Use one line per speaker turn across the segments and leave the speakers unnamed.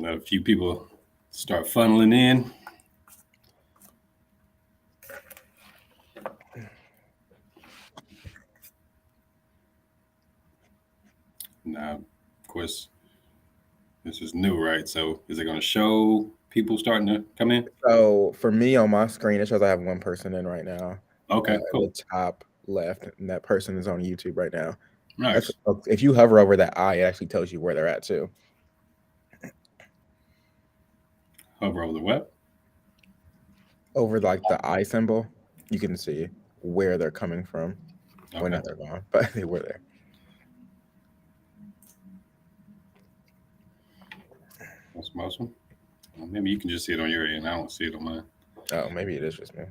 Let a few people start funneling in. Now, of course, this is new, right? So, is it going to show people starting to come in?
So for me on my screen, it shows I have one person in right now.
Okay,
In
cool.
the top left, and that person is on YouTube right now. That's
Nice.
if you hover over that eye, it actually tells you where they're at too.
Hover over the web.
Over like the eye symbol, you can see where they're coming from. Well,
Okay.
now they're gone, but they were there.
That's awesome. Well, maybe you can just see it on your end. I don't see it on mine.
Oh, maybe it is just me.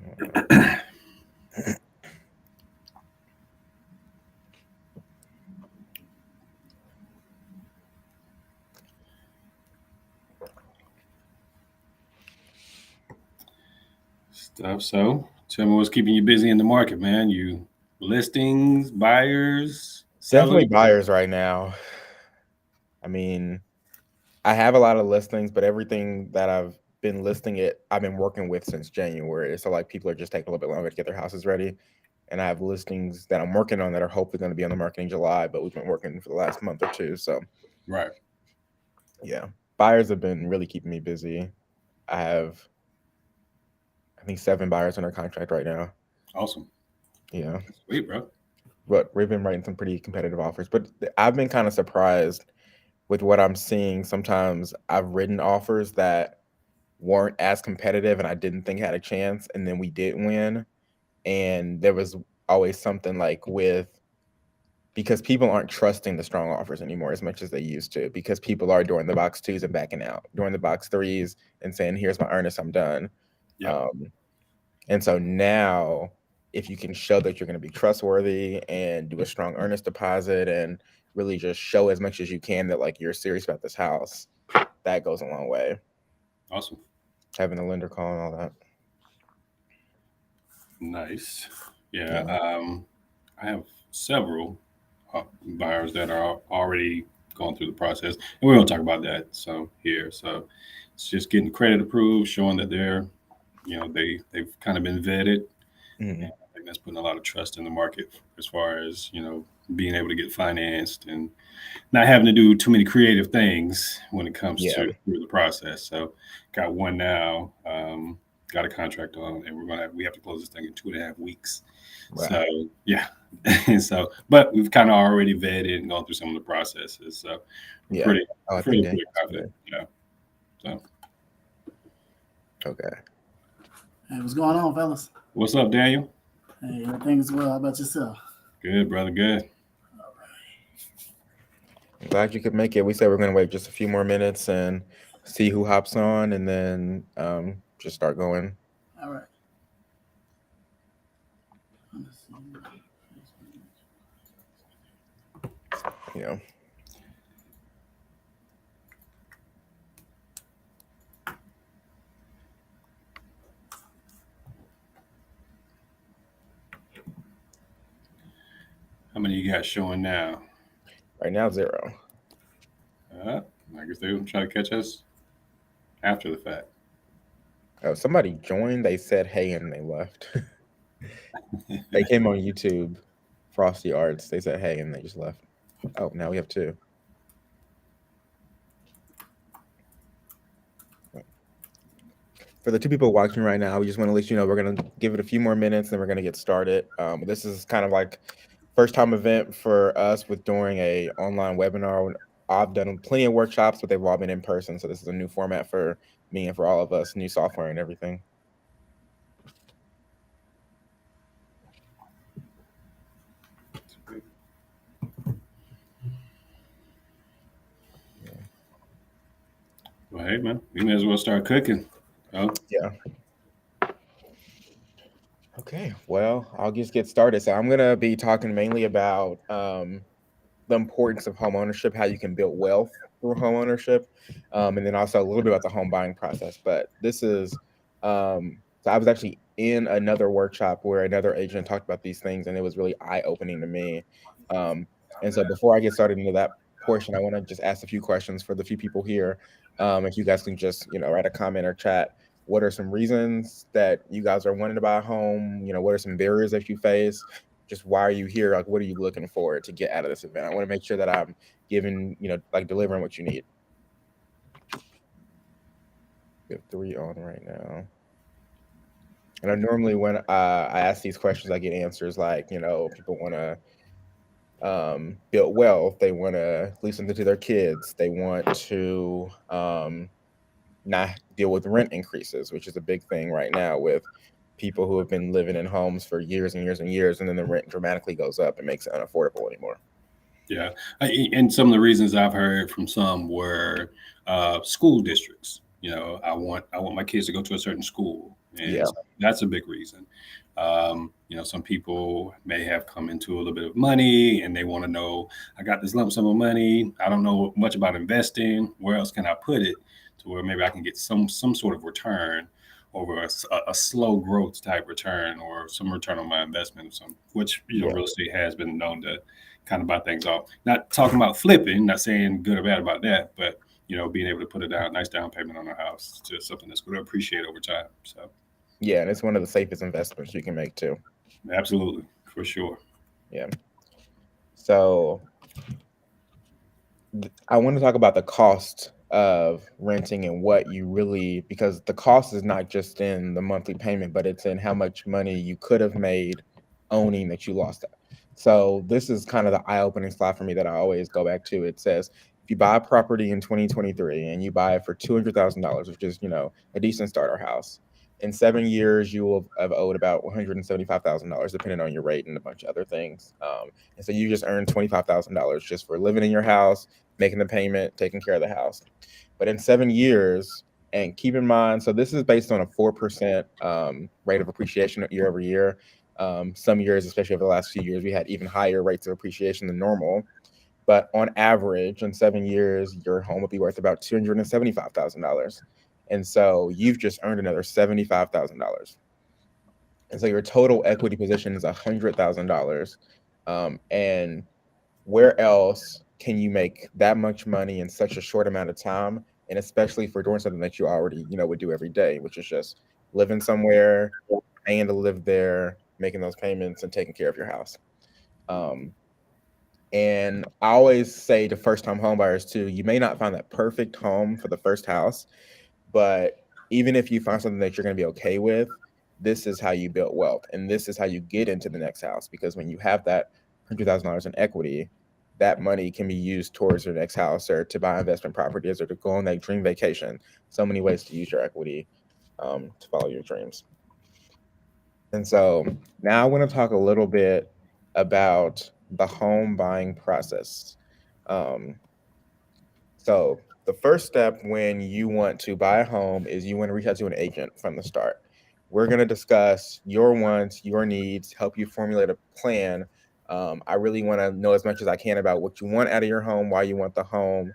Stuff. So, tell me what's keeping you busy in the market, man. You listings, buyers, sellers.
Definitely buyers right now. I mean, I have a lot of listings, but everything that I've been listing I've been working with since January. So like people are just taking a little bit longer to get their houses ready. And I have listings that I'm working on that are hopefully going to be on the market in July, but we've been working for the last month or two. So
Right.
yeah, buyers have been really keeping me busy. I have, I think, 7 buyers under contract right now.
Awesome.
Yeah,
Sweet, bro.
but we've been writing some pretty competitive offers. But I've been kind of surprised with what I'm seeing. Sometimes I've written offers that weren't as competitive and I didn't think had a chance, and then we did win. And there was always something like with because people aren't trusting the strong offers anymore as much as they used to because people are doing the box twos and backing out, doing the box threes and saying, "Here's my earnest, I'm done."
Yep.
Um, and so now, if you can show that you're going to be trustworthy and do a strong earnest deposit and really just show as much as you can that like you're serious about this house, that goes a long way.
Awesome.
Having a lender call and all that.
Nice. Yeah.
Yeah.
I have several uh, buyers that are already going through the process, and we're going to talk about that. So here, so it's just getting credit approved, showing that they've kind of been vetted. And
Mhm.
I think that's putting a lot of trust in the market as far as being able to get financed and not having to do too many creative things when it comes
Yeah.
to through the process. So got one now, got a contract on, and we have to close this thing in 2.5 weeks.
Wow.
So yeah, and so but we've kind of already vetted and gone through some of the processes. So I'm
Yeah.
pretty
Oh, I think
pretty
Dan
pretty confident.
yesterday.
Yeah. So
Okay.
Hey, what's going on, fellas?
what's up, Daniel?
Hey, everything's well. How about yourself?
Good, brother. Good.
I'm glad you could make it. We said we're going to wait just a few more minutes and see who hops on and then just start going.
All right.
You know,
How many you got showing now?
right now, 0.
Uh, I guess they're trying to catch us after the fact.
Oh, somebody joined. They said hey and they left. They came on YouTube, Frosty Arts. They said hey and they just left. Oh, now we have 2. For the 2 people watching right now, we just want to let you know we're going to give it a few more minutes and we're going to get started. This is kind of like first time event for us with doing a online webinar. I've done plenty of workshops, but they've all been in person. So this is a new format for me and for all of us, new software and everything.
Well, hey, man, we may as well start cooking. Oh,
Yeah. Okay. Well, I'll just get started. So I'm going to be talking mainly about the importance of home ownership, how you can build wealth through home ownership, and then also a little bit about the home buying process. But this is, so I was actually in another workshop where another agent talked about these things, and it was really eye opening to me. And so before I get started into that portion, I want to just ask a few questions for the few people here. If you guys can just, write a comment or chat. What are some reasons that you guys are wanting to buy a home? What are some barriers that you face? Just why are you here? Like, what are you looking for to get out of this event? I want to make sure that I'm giving, delivering what you need. We have 3 on right now. And I normally, when I ask these questions, I get answers like, people want to build wealth. They want to leave something to their kids. They want to not deal with rent increases, which is a big thing right now with people who have been living in homes for years and years and years, and then the rent dramatically goes up and makes it unaffordable anymore.
Yeah, and some of the reasons I've heard from some were school districts. I want my kids to go to a certain school, and so that's a big reason. Some people may have come into a little bit of money, and they want to know, I got this lump sum of money. I don't know much about investing. Where else can I put it to where maybe I can get some sort of return over a slow growth type return, or some return on my investment, which real estate has been known to kind of buy things off. Not talking about flipping, not saying good or bad about that, but being able to put a nice down payment on a house to something that's going to appreciate over time. So
yeah, and it's one of the safest investments you can make too.
Absolutely, for sure.
Yeah. So I want to talk about the cost of renting and what you really, because the cost is not just in the monthly payment, but it's in how much money you could have made owning that you lost it. So this is kind of the eye-opening slide for me that I always go back to. It says, if you buy a property in 2023 and you buy it for $200,000, which is, a decent starter house, in 7 years, you will have owed about $175,000, depending on your rate and a bunch of other things. And so you just earned $25,000 just for living in your house, making the payment, taking care of the house. But in 7 years, and keep in mind, so this is based on a 4% rate of appreciation year over year. Some years, especially over the last few years, we had even higher rates of appreciation than normal. But on average, in 7 years, your home would be worth about $275,000. And so you've just earned another $75,000. And so your total equity position is $100,000. And where else can you make that much money in such a short amount of time? And especially for doing something that you already, would do every day, which is just living somewhere, paying to live there, making those payments, and taking care of your house. And I always say to first-time homebuyers too, you may not find that perfect home for the first house, but even if you find something that you're going to be okay with, this is how you build wealth. And this is how you get into the next house. Because when you have that $100,000 in equity, that money can be used towards your next house, or to buy investment properties, or to go on that dream vacation. So many ways to use your equity to follow your dreams. And so now I want to talk a little bit about the home buying process. So the first step when you want to buy a home is you want to reach out to an agent from the start. We're going to discuss your wants, your needs, help you formulate a plan. I really want to know as much as I can about what you want out of your home, why you want the home.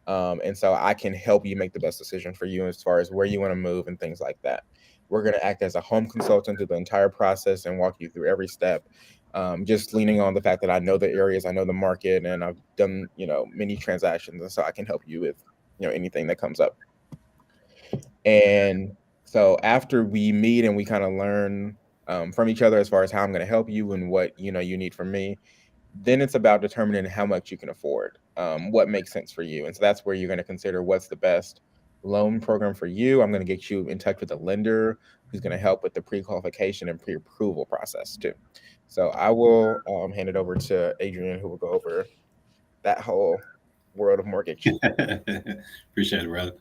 And so I can help you make the best decision for you as far as where you want to move and things like that. We're going to act as a home consultant through the entire process and walk you through every step. Just leaning on the fact that I know the areas, I know the market, and I've done, many transactions. And so I can help you with, anything that comes up. And so after we meet and we kind of learn from each other as far as how I'm going to help you and what, you need from me, then it's about determining how much you can afford, what makes sense for you. And so that's where you're going to consider what's the best loan program for you. I'm going to get you in touch with a lender who's going to help with the pre-qualification and pre-approval process too. So I will hand it over to Adrian, who will go over that whole world of mortgage.
Appreciate it, brother.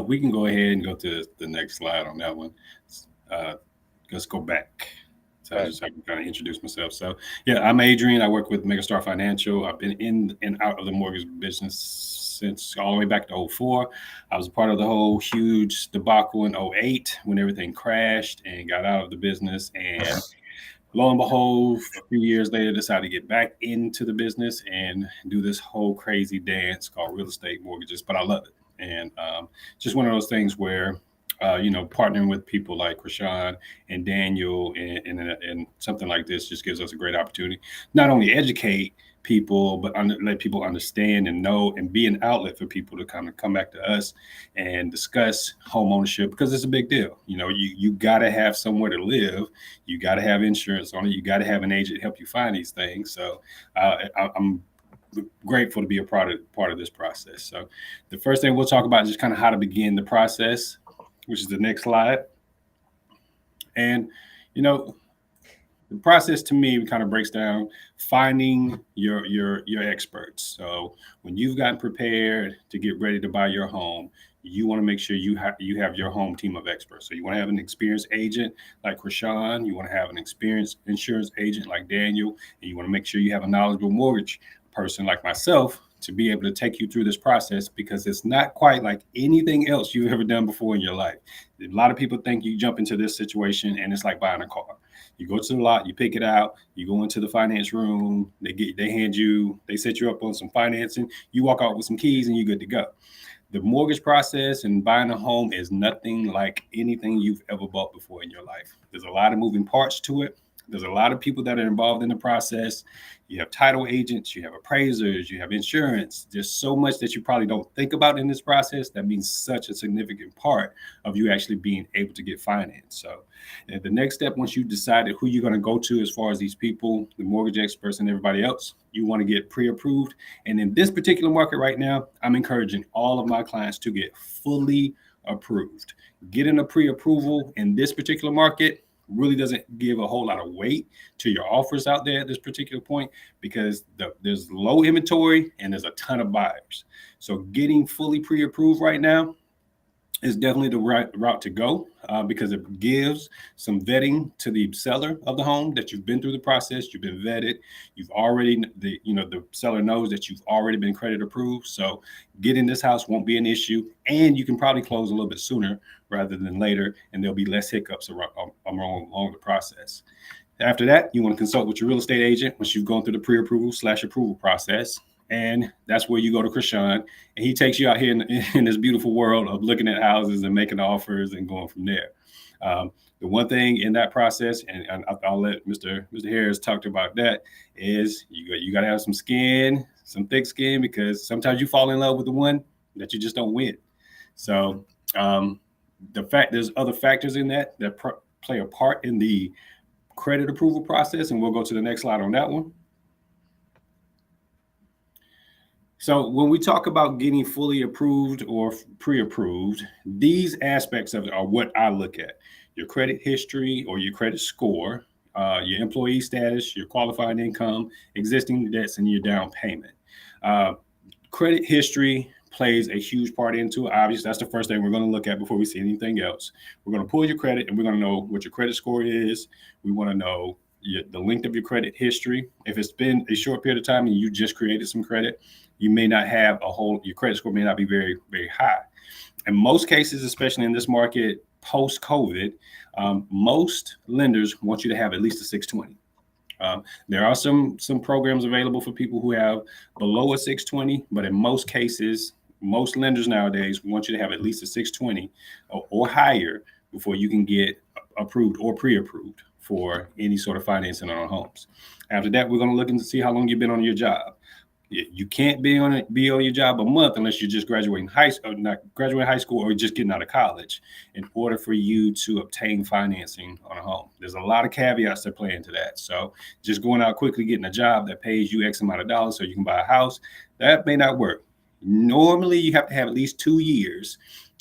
We can go ahead and go to the next slide on that one. Let's go back. So I just have to kind of introduce myself. So yeah, I'm Adrian. I work with Megastar Financial. I've been in and out of the mortgage business since all the way back to 2004. I was a part of the whole huge debacle in 2008 when everything crashed, and got out of the business. And lo and behold, a few years later, decided to get back into the business and do this whole crazy dance called real estate mortgages. But I love it. And just one of those things where, partnering with people like Rashawn and Daniel and something like this just gives us a great opportunity, not only educate, people, but let people understand and know and be an outlet for people to kind of come back to us and discuss home ownership, because it's a big deal. You know, you got to have somewhere to live. You got to have insurance on it. You got to have an agent help you find these things. So I'm grateful to be a part of this process. So the first thing we'll talk about is just kind of how to begin the process, which is the next slide. And, you know, the process to me kind of breaks down finding your experts. So when you've gotten prepared to get ready to buy your home, you want to make sure you have your home team of experts. So you want to have an experienced agent like Rashawn. You want to have an experienced insurance agent like Daniel, and you want to make sure you have a knowledgeable mortgage person like myself to be able to take you through this process, because it's not quite like anything else you've ever done before in your life. A lot of people think you jump into this situation and it's like buying a car. You go to the lot, you pick it out, you go into the finance room, they set you up on some financing, you walk out with some keys and you're good to go. The mortgage process and buying a home is nothing like anything you've ever bought before in your life. There's a lot of moving parts to it. There's a lot of people that are involved in the process. You have title agents, you have appraisers, you have insurance. There's so much that you probably don't think about in this process that means such a significant part of you actually being able to get financed. So the next step, once you've decided who you're going to go to as far as these people, the mortgage experts and everybody else, you want to get pre-approved. And in this particular market right now, I'm encouraging all of my clients to get fully approved. Getting a pre-approval in this particular market really doesn't give a whole lot of weight to your offers out there at this particular point, because there's low inventory and there's a ton of buyers. So getting fully pre-approved right now is definitely the right route to go, because it gives some vetting to the seller of the home, that you've been through the process, you've been vetted, you've already, the seller knows that you've already been credit approved. So getting this house won't be an issue, and you can probably close a little bit sooner rather than later, and there'll be less hiccups along the process. After that, you want to consult with your real estate agent once you've gone through the pre-approval/approval process. And that's where you go to Krishan, and he takes you out here in this beautiful world of looking at houses and making offers and going from there. The one thing in that process, and I'll let Mr. Harris talk about that, is you got to have some skin, some thick skin, because sometimes you fall in love with the one that you just don't win. So there's other factors in that play a part in the credit approval process, and we'll go to the next slide on that one. So when we talk about getting fully approved or pre-approved, these aspects of it are what I look at: your credit history or your credit score, your employee status, your qualifying income, existing debts, and your down payment. Credit history plays a huge part into it. Obviously, that's the first thing we're going to look at before we see anything else. We're going to pull your credit, and we're going to know what your credit score is. We want to know the length of your credit history. If it's been a short period of time and you just created some credit, you may not have your credit score may not be very, very high. In most cases, especially in this market post-COVID, most lenders want you to have at least a 620. There are some programs available for people who have below a 620, but in most cases, most lenders nowadays want you to have at least a 620 or higher before you can get approved or pre-approved for any sort of financing on our homes. After that, we're going to look and see how long you've been on your job. You can't be on your job a month unless you're just graduating high school or just getting out of college in order for you to obtain financing on a home. There's a lot of caveats that play into that. So just going out quickly, getting a job that pays you X amount of dollars so you can buy a house, that may not work. Normally, you have to have at least 2 years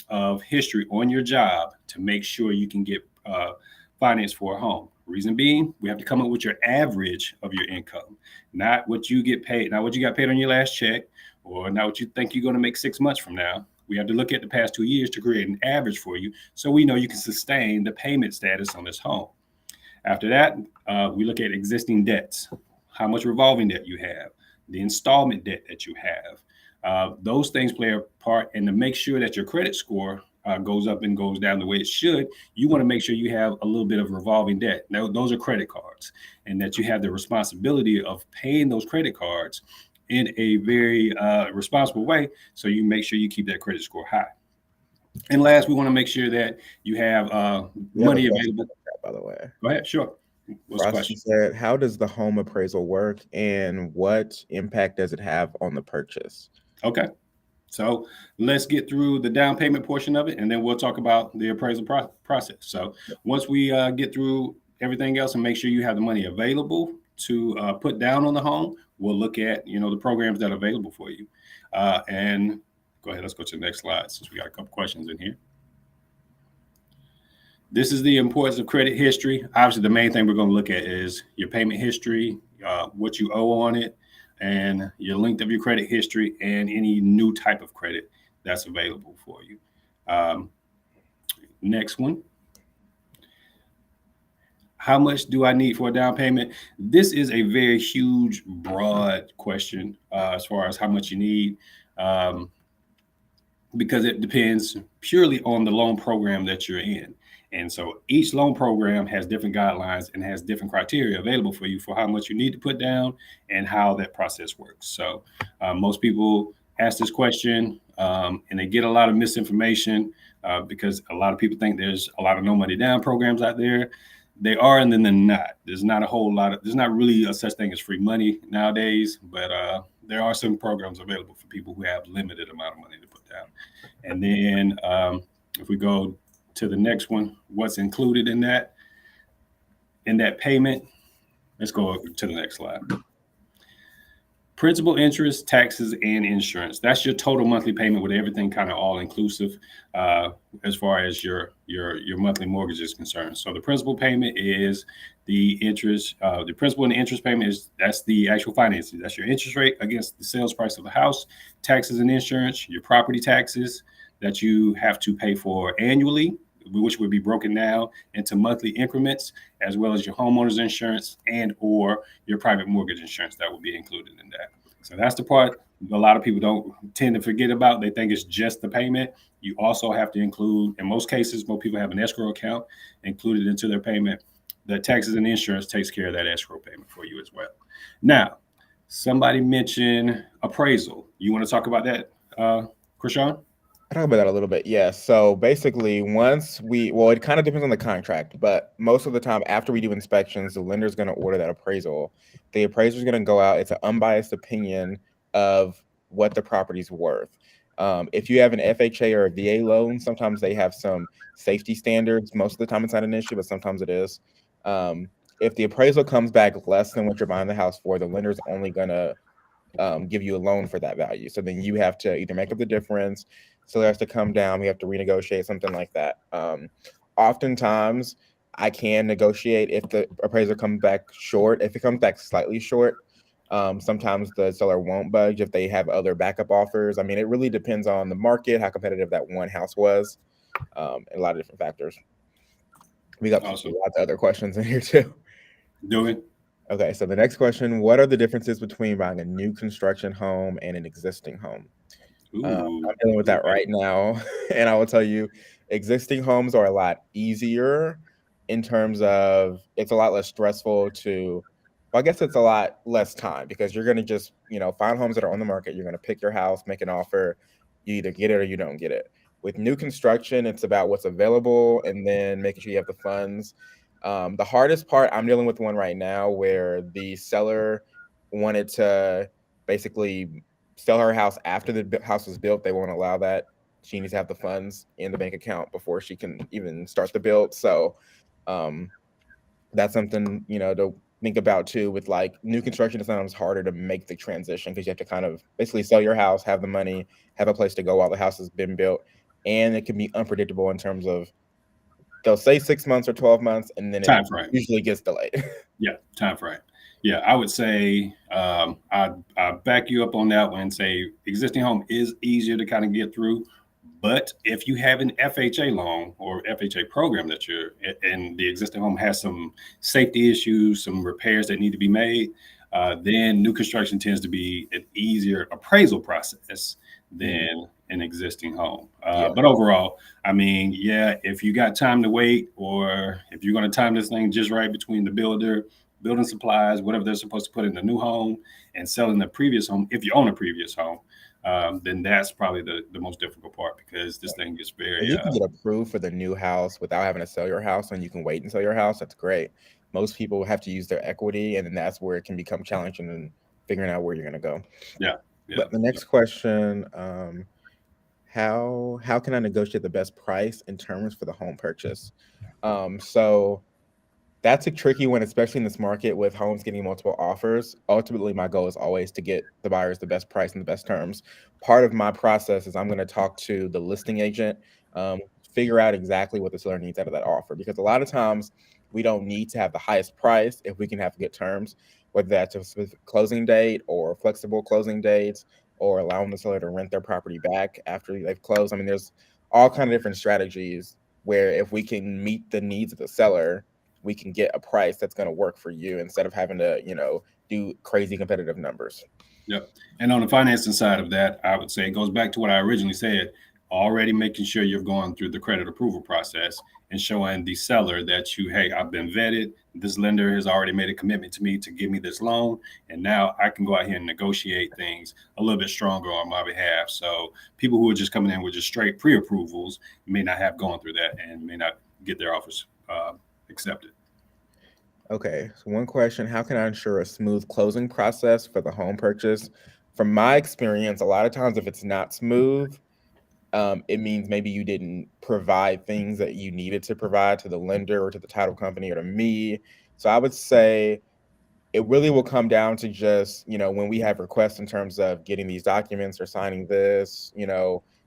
of history on your job to make sure you can get finance for a home. Reason being, we have to come up with your average of your income, not what you get paid, not what you got paid on your last check, or not what you think you're going to make 6 months from now. We have to look at the past 2 years to create an average for you, so we know you can sustain the payment status on this home. After that, we look at existing debts, how much revolving debt you have, the installment debt that you have. Those things play a part, and to make sure that your credit score goes up and goes down the way it should, you want to make sure you have a little bit of revolving debt. Now, those are credit cards, and that you have the responsibility of paying those credit cards in a very responsible way, so you make sure you keep that credit score high. And last, we want to make sure that you have money available.
By the way,
Go ahead, sure. What's the
Frosty
question?
said, how does the home appraisal work and what impact does it have on the purchase?
Okay. So let's get through the down payment portion of it, and then we'll talk about the appraisal process. So once we get through everything else and make sure you have the money available to put down on the home, we'll look at the programs that are available for you. And go ahead, let's go to the next slide since we got a couple questions in here. This is the importance of credit history. Obviously, the main thing we're going to look at is your payment history, what you owe on it, and your length of your credit history, and any new type of credit that's available for you. Next one. How much do I need for a down payment? This is a very huge, broad question as far as how much you need, because it depends purely on the loan program that you're in. And so each loan program has different guidelines and has different criteria available for you for how much you need to put down and how that process works. So most people ask this question and they get a lot of misinformation because a lot of people think there's a lot of no money down programs out there. They are, and then they're not. There's not a whole lot of, there's not really a such thing as free money nowadays, but there are some programs available for people who have limited amount of money to put down. And then if we go to the next one, what's included in that payment? Let's go to the next slide. Principal, interest, taxes, and insurance. That's your total monthly payment with everything kind of all inclusive as far as your monthly mortgage is concerned. So the principal payment is the interest. The principal and the interest payment that's the actual financing. That's your interest rate against the sales price of the house. Taxes and insurance, your property taxes that you have to pay for annually, which would be broken down into monthly increments, as well as your homeowner's insurance and or your private mortgage insurance that will be included in that. So that's the part a lot of people don't tend to forget about. They think it's just the payment. You also have to include, in most cases, most people have an escrow account included into their payment. The taxes and insurance takes care of that escrow payment for you as well. Now, somebody mentioned appraisal. You want to talk about that, Krishan?
I talk about that a little bit. Yeah. So basically, it kind of depends on the contract, but most of the time after we do inspections, the lender's going to order that appraisal. The appraiser's going to go out. It's an unbiased opinion of what the property's worth. If you have an FHA or a VA loan, sometimes they have some safety standards. Most of the time it's not an issue, but sometimes it is. If the appraisal comes back less than what you're buying the house for, the lender's only going to give you a loan for that value. So then you have to either make up the difference, seller has to come down, we have to renegotiate, something like that. Oftentimes I can negotiate if the appraiser comes back short. If it comes back slightly short, sometimes the seller won't budge if they have other backup offers. I mean, it really depends on the market, how competitive that one house was, and a lot of different factors. We got lots of other questions in here too.
Do it.
Okay, so the next question, what are the differences between buying a new construction home and an existing home? I'm dealing with that right now, and I will tell you, existing homes are a lot easier in terms of it's a lot less stressful I guess it's a lot less time because you're going to just, find homes that are on the market. You're going to pick your house, make an offer. You either get it or you don't get it. With new construction, it's about what's available and then making sure you have the funds. The hardest part, I'm dealing with one right now where the seller wanted to basically sell her house after the house was built. They won't allow that. She needs to have the funds in the bank account before she can even start the build. So that's something, to think about too. With like new construction, it's sometimes harder to make the transition because you have to kind of basically sell your house, have the money, have a place to go while the house has been built. And it can be unpredictable in terms of they'll say 6 months or 12 months, and then it usually gets delayed.
Yeah, time frame. Yeah, I would say I back you up on that one and say existing home is easier to kind of get through. But if you have an FHA loan or FHA program that and the existing home has some safety issues, some repairs that need to be made, then new construction tends to be an easier appraisal process than an existing home. But overall, I mean, if you got time to wait, or if you're going to time this thing just right between the builder, building supplies, whatever they're supposed to put in the new home, and selling the previous home, if you own a previous home, then that's probably the most difficult part because this thing gets very.
You can get approved for the new house without having to sell your house, and you can wait and sell your house. That's great. most people have to use their equity, and then that's where it can become challenging in figuring out where you're going to go.
Yeah.
But the next question, how can I negotiate the best price and terms for the home purchase? So that's a tricky one, especially in this market with homes getting multiple offers. Ultimately, my goal is always to get the buyers the best price and the best terms. Part of my process is I'm going to talk to the listing agent, figure out exactly what the seller needs out of that offer. Because a lot of times we don't need to have the highest price if we can have good terms, whether that's a specific closing date or flexible closing dates, or allowing the seller to rent their property back after they've closed. I mean, there's all kind of different strategies where if we can meet the needs of the seller, we can get a price that's going to work for you instead of having to, do crazy competitive numbers.
Yep. And on the financing side of that, I would say it goes back to what I originally said, already making sure you're going through the credit approval process and showing the seller that hey, I've been vetted. This lender has already made a commitment to me to give me this loan. And now I can go out here and negotiate things a little bit stronger on my behalf. So people who are just coming in with just straight pre-approvals may not have gone through that and may not get their offers accepted.
Okay, so one question, how can I ensure a smooth closing process for the home purchase? From my experience, a lot of times if it's not smooth, it means maybe you didn't provide things that you needed to provide to the lender or to the title company or to me. So I would say it really will come down to just, when we have requests in terms of getting these documents or signing this,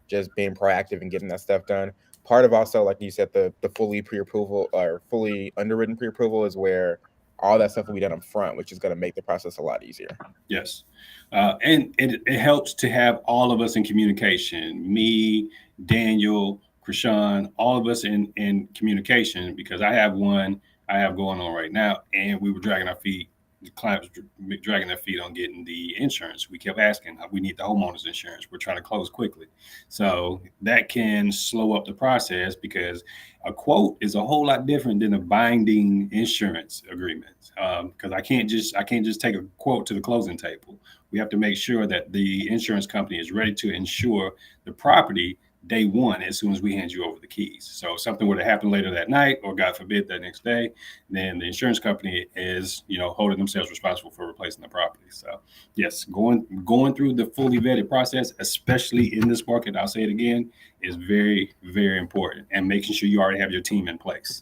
just being proactive and getting that stuff done. Part of also, like you said, the fully pre-approval or fully underwritten pre-approval is where all that stuff will be done up front, which is going to make the process a lot easier.
Yes. And it helps to have all of us in communication, me, Daniel, Krishan, all of us in communication, because I have one I have going on right now, and we were dragging our feet. The client was dragging their feet on getting the insurance. We kept asking, we need the homeowner's insurance. We're trying to close quickly. So that can slow up the process because a quote is a whole lot different than a binding insurance agreement. Because I can't just take a quote to the closing table. We have to make sure that the insurance company is ready to insure the property day one as soon as we hand you over the keys. So if something were to happen later that night, or God forbid that next day, then the insurance company is, holding themselves responsible for replacing the property. So yes, going through the fully vetted process, especially in this market, I'll say it again, is very, very important, and making sure you already have your team in place.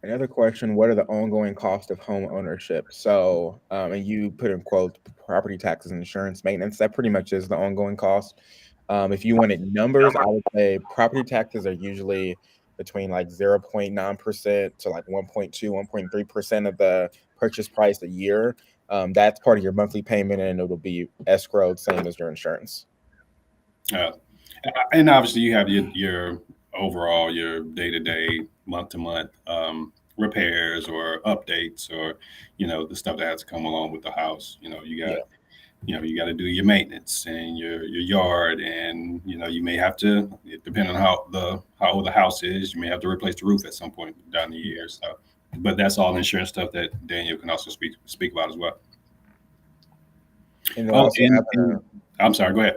Another question, what are the ongoing costs of home ownership? So, and you put in quotes, property taxes and insurance maintenance, that pretty much is the ongoing cost. If you wanted numbers, I would say property taxes are usually between like 0.9% to like 1.2, 1.3% of the purchase price a year. That's part of your monthly payment, and it'll be escrowed, same as your insurance.
And obviously you have your overall, your day-to-day, month-to-month repairs or updates, or, the stuff that has to come along with the house. You got to do your maintenance and your yard, and you may have to, depending on how old the house is, you may have to replace the roof at some point down the year. So, but that's all insurance stuff that Daniel can also speak about as well.
And also
I'm sorry, go ahead.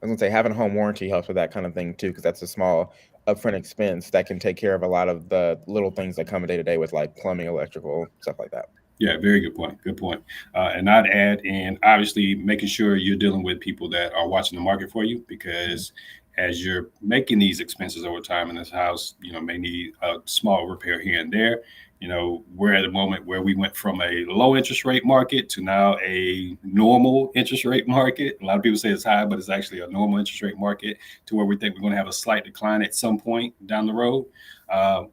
I was gonna say having a home warranty helps with that kind of thing too, because that's a small upfront expense that can take care of a lot of the little things that come day to day with like plumbing, electrical, stuff like that.
Yeah, very good point. Good point. And I'd add in, obviously, making sure you're dealing with people that are watching the market for you, because as you're making these expenses over time in this house, may need a small repair here and there. We're at a moment where we went from a low interest rate market to now a normal interest rate market. A lot of people say it's high, but it's actually a normal interest rate market, to where we think we're going to have a slight decline at some point down the road.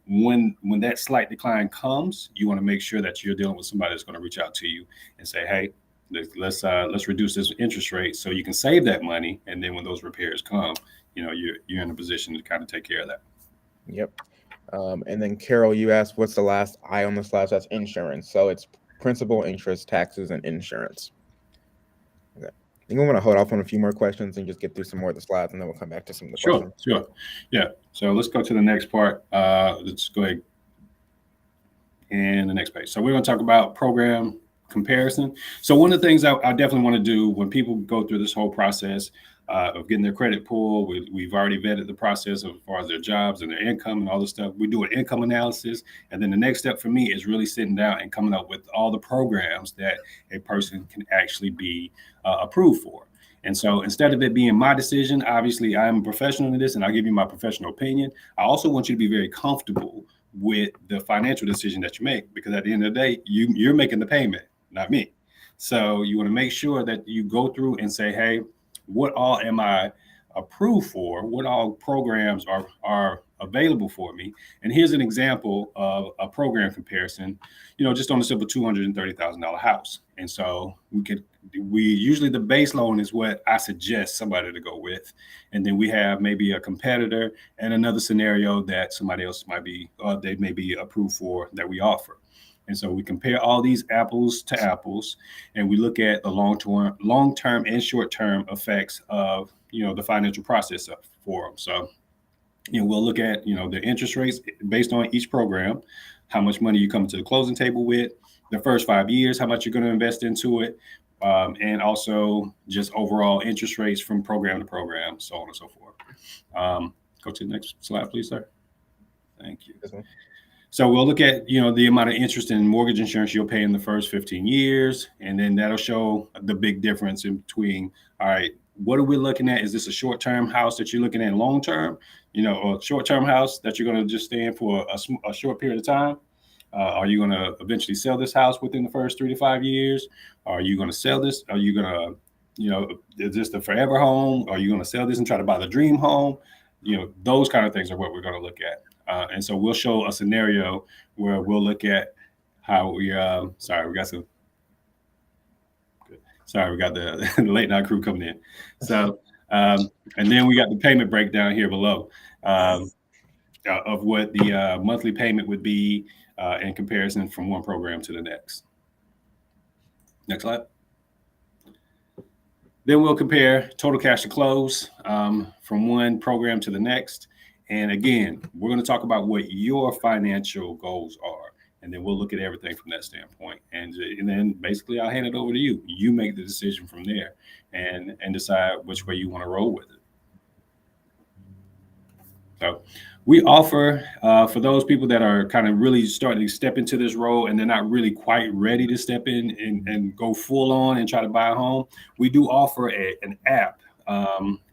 When that slight decline comes, you want to make sure that you're dealing with somebody that's going to reach out to you and say, hey, let's reduce this interest rate so you can save that money. And then when those repairs come, you're in a position to kind of take care of that.
Yep. And then Carol, you asked, what's the last I on the slides? That's insurance. So it's principal, interest, taxes, and insurance. Okay. I think we want to hold off on a few more questions and just get through some more of the slides, and then we'll come back to some of the questions.
Sure. Yeah. So let's go to the next part. Let's go ahead and the next page. So we're going to talk about program comparison. So one of the things I definitely want to do when people go through this whole process, of getting their credit pulled. We've already vetted the process as far as their jobs and their income and all this stuff. We do an income analysis. And then the next step for me is really sitting down and coming up with all the programs that a person can actually be approved for. And so instead of it being my decision, obviously I'm a professional in this and I'll give you my professional opinion. I also want you to be very comfortable with the financial decision that you make, because at the end of the day, you're making the payment, not me. So you want to make sure that you go through and say, hey, what all am I approved for? What all programs are available for me? And here's an example of a program comparison, just on a simple $230,000 house. And so we usually the base loan is what I suggest somebody to go with. And then we have maybe a competitor and another scenario that somebody else they may be approved for that we offer. And so we compare all these apples to apples, and we look at the long-term and short-term effects of, the financial process for them. So, we'll look at, the interest rates based on each program, how much money you come to the closing table with, the first 5 years, how much you're going to invest into it, and also just overall interest rates from program to program, so on and so forth. Go to the next slide, please, sir. Thank you. So we'll look at, the amount of interest in mortgage insurance you'll pay in the first 15 years. And then that'll show the big difference in between, all right, what are we looking at? Is this a short-term house that you're looking at long-term, or a short-term house that you're going to just stay in for a short period of time? Are you going to eventually sell this house within the first 3 to 5 years? Are you going to sell this? Are you going to, is this the forever home? Are you going to sell this and try to buy the dream home? Those kind of things are what we're going to look at. And so we'll show a scenario where we'll look at how we got the late night crew coming in. So, and then we got the payment breakdown here below of what the monthly payment would be in comparison from one program to the next. Next slide. Then we'll compare total cash to close from one program to the next. And again, we're going to talk about what your financial goals are, and then we'll look at everything from that standpoint. And then basically I'll hand it over to you. You make the decision from there and decide which way you want to roll with it. So we offer for those people that are kind of really starting to step into this role and they're not really quite ready to step in and go full on and try to buy a home, we do offer an app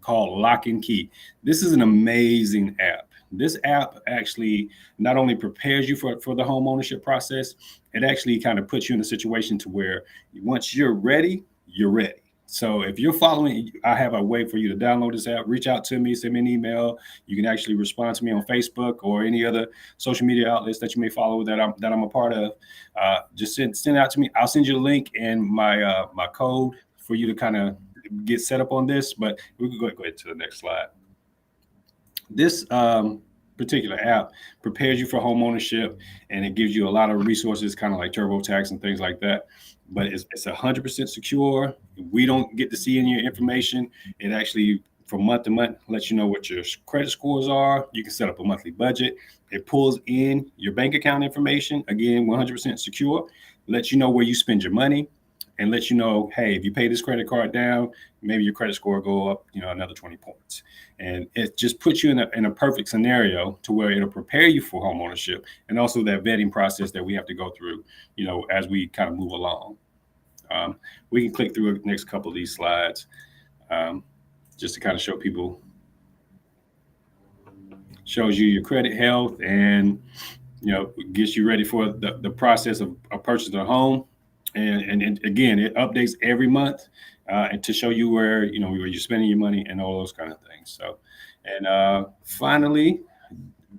called Lock and Key. This is an amazing app. This app actually not only prepares you for the home ownership process, it actually kind of puts you in a situation to where once you're ready, you're ready. So if you're following, I have a way for you to download this app, reach out to me, send me an email. You can actually respond to me on Facebook or any other social media outlets that you may follow that I'm a part of. Just send it out to me. I'll send you the link and my code for you to kind of get set up on this, but we can go ahead to the next slide. This particular app prepares you for home ownership, and it gives you a lot of resources, kind of like TurboTax and things like that. But it's 100% secure. We don't get to see any of your information. It actually, from month to month, lets you know what your credit scores are. You can set up a monthly budget. It pulls in your bank account information. Again, 100% secure. Lets you know where you spend your money, and let you know, hey, if you pay this credit card down, maybe your credit score will go up, another 20 points. And it just puts you in a perfect scenario to where it'll prepare you for home ownership, and also that vetting process that we have to go through, as we kind of move along. We can click through the next couple of these slides just to kind of show people, shows you your credit health and, gets you ready for the process of purchasing a home. And again, it updates every month and to show you where you're spending your money and all those kind of things. So, and finally,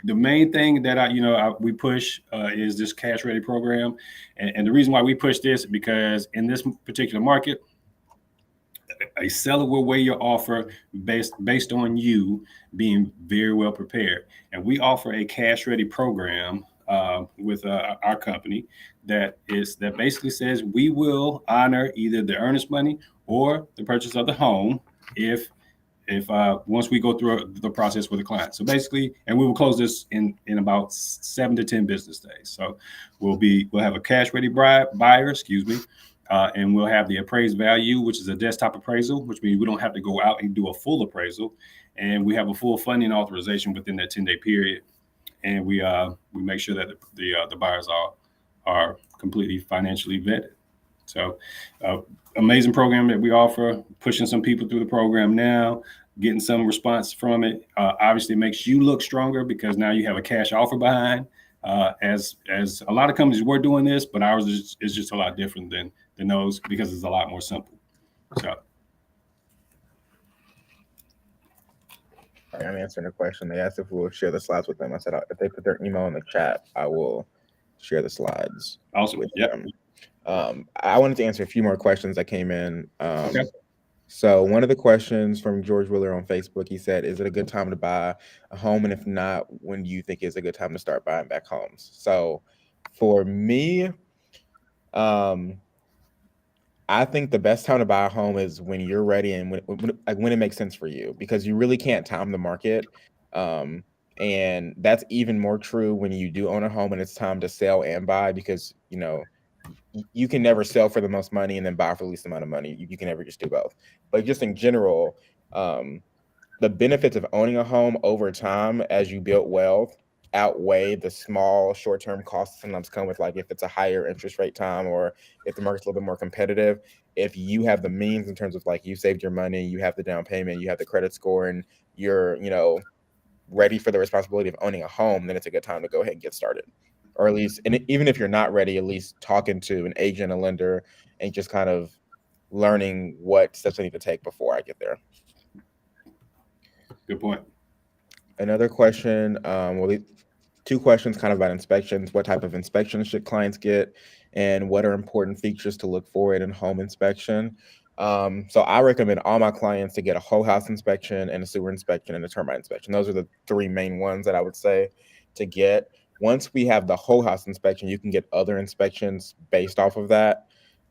the main thing that we push is this cash ready program. And the reason why we push this, because in this particular market, a seller will weigh your offer based on you being very well prepared. And we offer a cash ready program with our company that basically says we will honor either the earnest money or the purchase of the home if once we go through the process with the client. So basically, and we will close this in about 7 to 10 business days. So we'll have a cash ready buyer, and we'll have the appraised value, which is a desktop appraisal, which means we don't have to go out and do a full appraisal. And we have a full funding authorization within that 10-day period. And we make sure that the buyers are completely financially vetted. So amazing program that we offer, pushing some people through the program now, getting some response from it. Obviously makes you look stronger because now you have a cash offer behind. As a lot of companies were doing this, but ours is just a lot different than those because it's a lot more simple. So
I'm answering a question. They asked if we will share the slides with them. I said if they put their email in the chat, I will share the slides.
awesome.
With
Yeah.
them. I wanted to answer a few more questions that came in.
Okay.
So one of the questions from George Wheeler on Facebook, he said, is it a good time to buy a home? And if not, when do you think is a good time to start buying back homes? So for me, I think the best time to buy a home is when you're ready and when it makes sense for you, because you really can't time the market. And that's even more true when you do own a home and it's time to sell and buy, because you can never sell for the most money and then buy for the least amount of money. You can never just do both. But just in general, the benefits of owning a home over time as you build wealth outweigh the small short-term costs sometimes come with, like if it's a higher interest rate time or if the market's a little bit more competitive. If you have the means in terms of like you saved your money, you have the down payment, you have the credit score, and you're ready for the responsibility of owning a home, then it's a good time to go ahead and get started. Or at least, and even if you're not ready, at least talking to an agent, a lender, and just kind of learning what steps I need to take before I get there.
Good point.
Another question, two questions kind of about inspections. What type of inspections should clients get, and what are important features to look for in a home inspection? So I recommend all my clients to get a whole house inspection and a sewer inspection and a termite inspection. Those are the three main ones that I would say to get. Once we have the whole house inspection, you can get other inspections based off of that.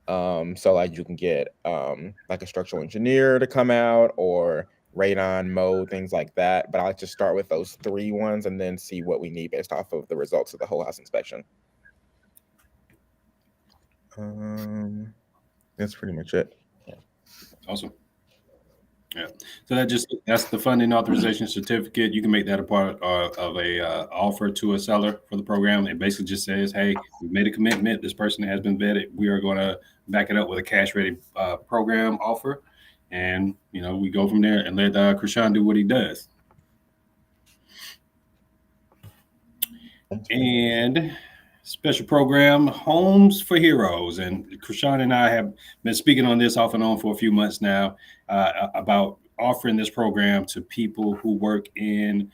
So like you can get like a structural engineer to come out, or radon, mold, things like that. But I like to start with those three ones and then see what we need based off of the results of the whole house inspection. That's pretty much it. Yeah.
Awesome. Yeah. So that's the funding authorization certificate. You can make that a part of a offer to a seller for the program. It basically just says, hey, we made a commitment. This person has been vetted. We are going to back it up with a cash ready program offer. And, we go from there and let Krishan do what he does. And special program, Homes for Heroes. And Krishan and I have been speaking on this off and on for a few months now about offering this program to people who work in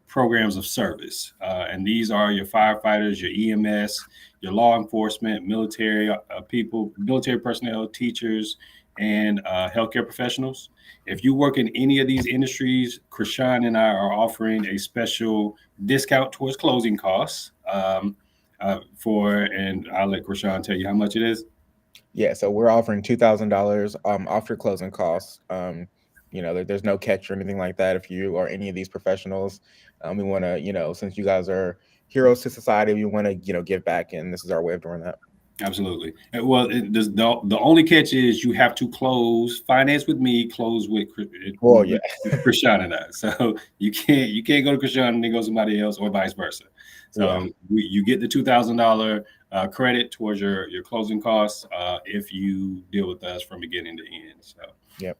programs of service. And these are your firefighters, your EMS, your law enforcement, military people, military personnel, teachers, and healthcare professionals. If you work in any of these industries, Krishan and I are offering a special discount towards closing costs and I'll let Krishan tell you how much it is.
Yeah, so we're offering $2,000 off your closing costs. There's no catch or anything like that. If you are any of these professionals, we want to, since you guys are heroes to society, we want to, give back, and this is our way of doing that.
Absolutely. Well, the only catch is you have to finance with me, close with Krishan and I. So you can't go to Krishan and then go somebody else, or vice versa. So you get the $2,000 credit towards your closing costs if you deal with us from beginning to end. So
yep.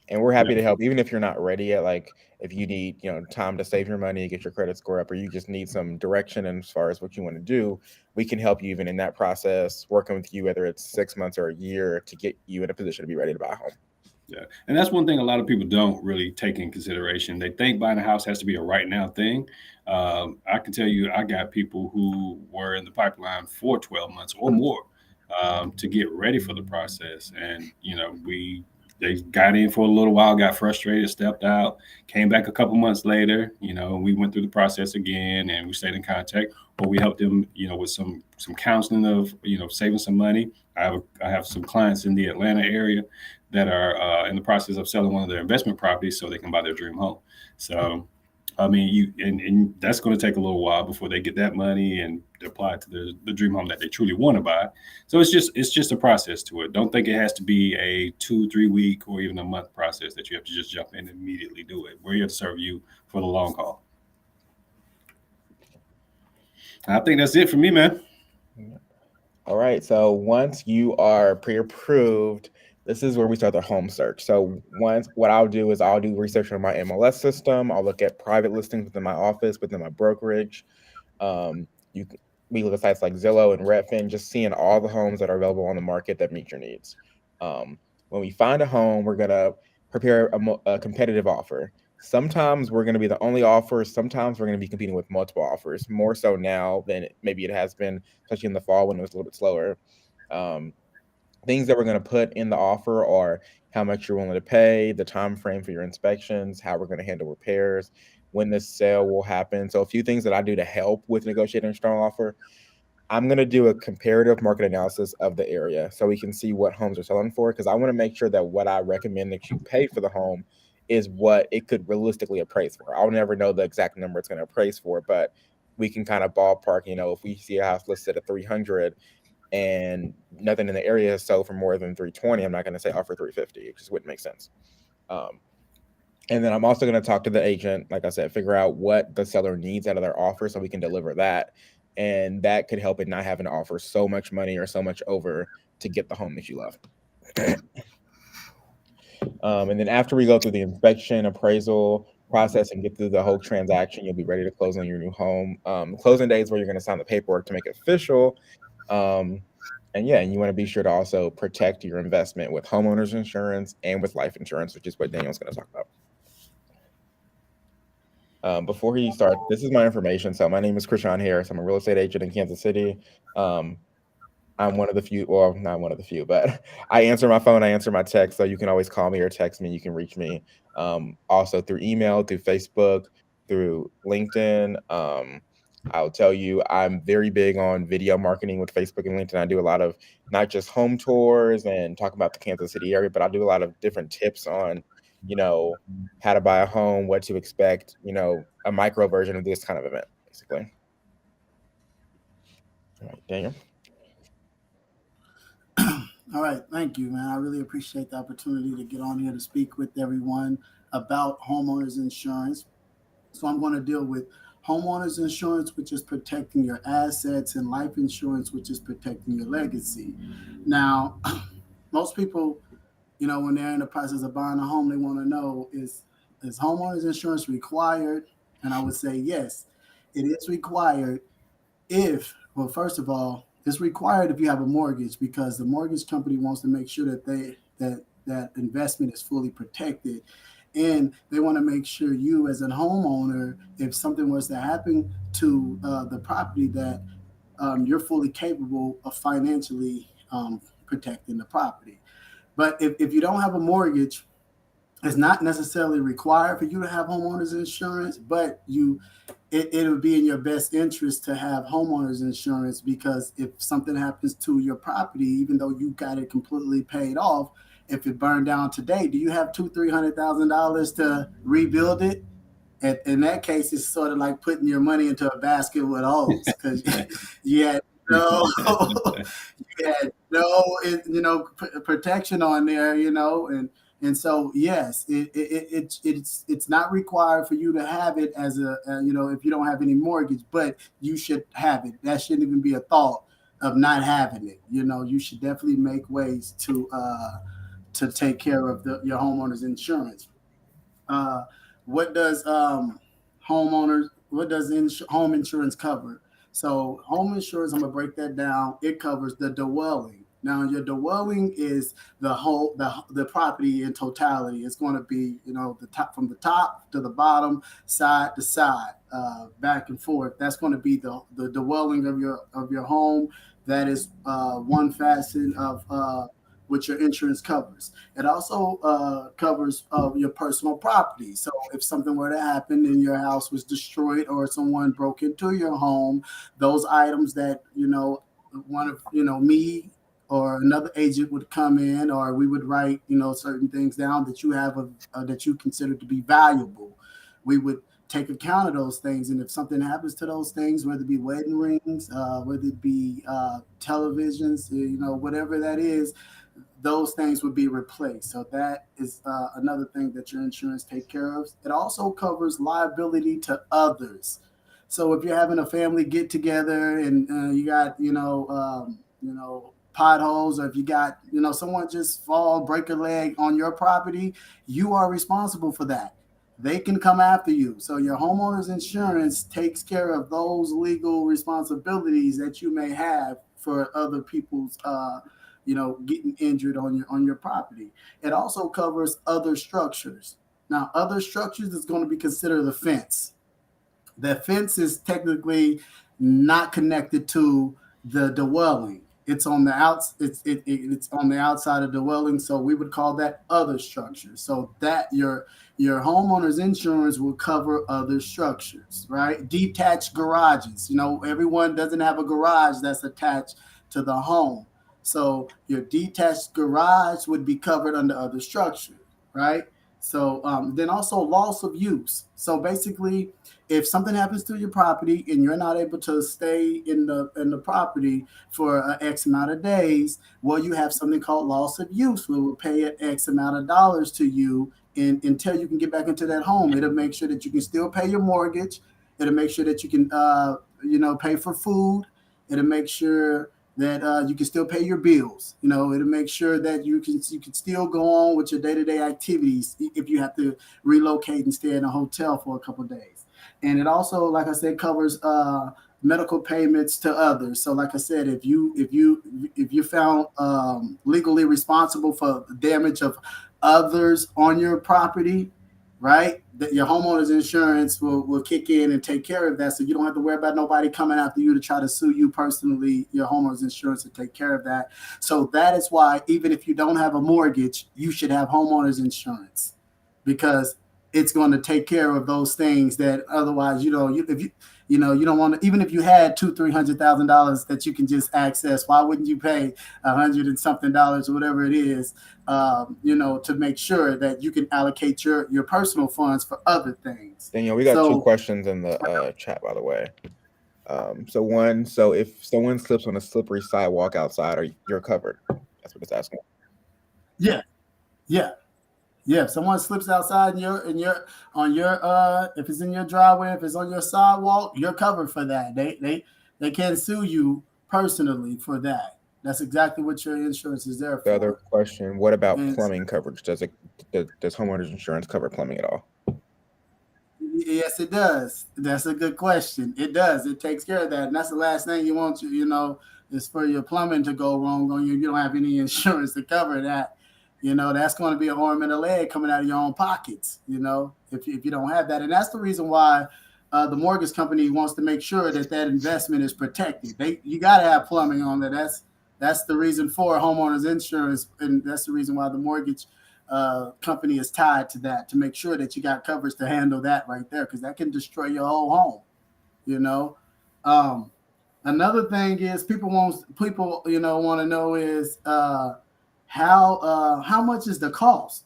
And we're happy to help, even if you're not ready yet. Like if you need, time to save your money, get your credit score up, or you just need some direction as far as what you want to do, we can help you even in that process, working with you, whether it's 6 months or a year, to get you in a position to be ready to buy a home.
Yeah. And that's one thing a lot of people don't really take in consideration. They think buying a house has to be a right now thing. I can tell you, I got people who were in the pipeline for 12 months or more to get ready for the process. And, they got in for a little while, got frustrated, stepped out, came back a couple months later. We went through the process again, and we stayed in contact. Or we helped them, with some counseling of, saving some money. I have some clients in the Atlanta area that are in the process of selling one of their investment properties so they can buy their dream home. So I mean, and that's going to take a little while before they get that money and apply it to the dream home that they truly want to buy. So it's just a process to it. Don't think it has to be a 2-3 week or even a month process that you have to just jump in and immediately do it. We're here to serve you for the long haul. I think that's it for me, man.
All right. So once you are pre-approved, this is where we start the home search. So once what I'll do is I'll do research on my MLS system. I'll look at private listings within my office, within my brokerage. You can, we look at sites like Zillow and Redfin, just seeing all the homes that are available on the market that meet your needs. When we find a home, we're gonna prepare a competitive offer. Sometimes we're going to be the only offer. Sometimes we're going to be competing with multiple offers, more so now than maybe it has been, especially in the fall when it was a little bit slower. Things that we're going to put in the offer are how much you're willing to pay, the time frame for your inspections, how we're going to handle repairs, when this sale will happen. So a few things that I do to help with negotiating a strong offer. I'm going to do a comparative market analysis of the area so we can see what homes are selling for, because I want to make sure that what I recommend that you pay for the home is what it could realistically appraise for. I'll never know the exact number it's going to appraise for, but we can kind of ballpark, if we see a house listed at 300 and nothing in the area has sold for more than 320, I'm not going to say offer 350. It just wouldn't make sense. And then I'm also going to talk to the agent, like I said, figure out what the seller needs out of their offer so we can deliver that. And that could help it not having to offer so much money or so much over to get the home that you love. And then after we go through the inspection, appraisal process and get through the whole transaction, you'll be ready to close on your new home. Closing day is where you're going to sign the paperwork to make it official. And you want to be sure to also protect your investment with homeowners insurance and with life insurance, which is what Daniel's going to talk about. Before he starts, this is my information. So my name is Krishan Harris. I'm a real estate agent in Kansas City. I'm one of the few, well, not one of the few, but I answer my phone, I answer my text, so you can always call me or text me. You can reach me also through email, through Facebook, through LinkedIn. I'll tell you, I'm very big on video marketing with Facebook and LinkedIn. I do a lot of not just home tours and talk about the Kansas City area, but I do a lot of different tips on, how to buy a home, what to expect, a micro version of this kind of event, basically. All right, Daniel.
All right, thank you, man. I really appreciate the opportunity to get on here to speak with everyone about homeowners insurance. So I'm going to deal with homeowners insurance, which is protecting your assets, and life insurance, which is protecting your legacy. Now, most people, when they're in the process of buying a home, they want to know, is homeowners insurance required? And I would say yes, it is required first of all, it's required if you have a mortgage, because the mortgage company wants to make sure that investment is fully protected. And they want to make sure you, as a homeowner, if something was to happen to the property, that you're fully capable of financially protecting the property. But if you don't have a mortgage, it's not necessarily required for you to have homeowners insurance, but it would be in your best interest to have homeowners insurance, because if something happens to your property, even though you got it completely paid off, if it burned down today, do you have $200,000-$300,000 to rebuild it? And in that case, it's sort of like putting your money into a basket with holes, because you had no, protection on there, and so yes, it's not required for you to have it as if you don't have any mortgage, but you should have it. That shouldn't even be a thought of not having it. You should definitely make ways to take care of your homeowner's insurance. What does home insurance cover? So home insurance, I'm gonna break that down. It covers the dwelling. Now, your dwelling is the property in totality. It's going to be, the top, from the top to the bottom, side to side, back and forth. That's going to be the dwelling of your home. That is one facet of what your insurance covers. It also covers your personal property. So if something were to happen and your house was destroyed, or someone broke into your home, those items that me or another agent would come in, or we would write certain things down that you have that you consider to be valuable. We would take account of those things. And if something happens to those things, whether it be wedding rings, whether it be televisions, whatever that is, those things would be replaced. So that is another thing that your insurance take care of. It also covers liability to others. So if you're having a family get together and you got, potholes, or if you got, someone just break a leg on your property, you are responsible for that. They can come after you. So your homeowner's insurance takes care of those legal responsibilities that you may have for other people's, getting injured on your property. It also covers other structures. Now, other structures is going to be considered the fence. The fence is technically not connected to the dwelling. It's on the it's on the outside of the dwelling, so we would call that other structure. So that your homeowner's insurance will cover other structures, right? Detached garages. Everyone doesn't have a garage that's attached to the home. So your detached garage would be covered under other structure, right? So then also loss of use. So basically, if something happens to your property and you're not able to stay in the property for X amount of days, well, you have something called loss of use. We will pay an X amount of dollars to you until you can get back into that home. It'll make sure that you can still pay your mortgage. It'll make sure that you can, pay for food. It'll make sure that you can still pay your bills. It'll make sure that you can still go on with your day-to-day activities if you have to relocate and stay in a hotel for a couple of days. And it also, like I said, covers medical payments to others. So like I said, if you found legally responsible for the damage of others on your property, right, that your homeowner's insurance will kick in and take care of that. So you don't have to worry about nobody coming after you to try to sue you personally. Your homeowner's insurance will take care of that. So that is why, even if you don't have a mortgage, you should have homeowner's insurance, because it's going to take care of those things that otherwise, if you don't want to, even if you had $200,000-$300,000 that you can just access, why wouldn't you pay $100 and something or whatever it is, to make sure that you can allocate your personal funds for other things.
Daniel, we got two questions in the chat, by the way. So if someone slips on a slippery sidewalk outside, you're covered. That's what it's asking.
Yeah. If someone slips outside if it's in your driveway, if it's on your sidewalk, you're covered for that. They can't sue you personally for that. That's exactly what your insurance is there for.
The other question: what about plumbing coverage? Does homeowners insurance cover plumbing at all?
Yes, it does. That's a good question. It does. It takes care of that, and that's the last thing you want is for your plumbing to go wrong on you. You don't have any insurance to cover that. That's going to be an arm and a leg coming out of your own pockets, if you don't have that. And that's the reason why the mortgage company wants to make sure that investment is protected. You got to have plumbing on there. That's the reason for homeowners insurance. And that's the reason why the mortgage company is tied to that, to make sure that you got coverage to handle that right there, because that can destroy your whole home. Another thing is people want to know is, how much is the cost?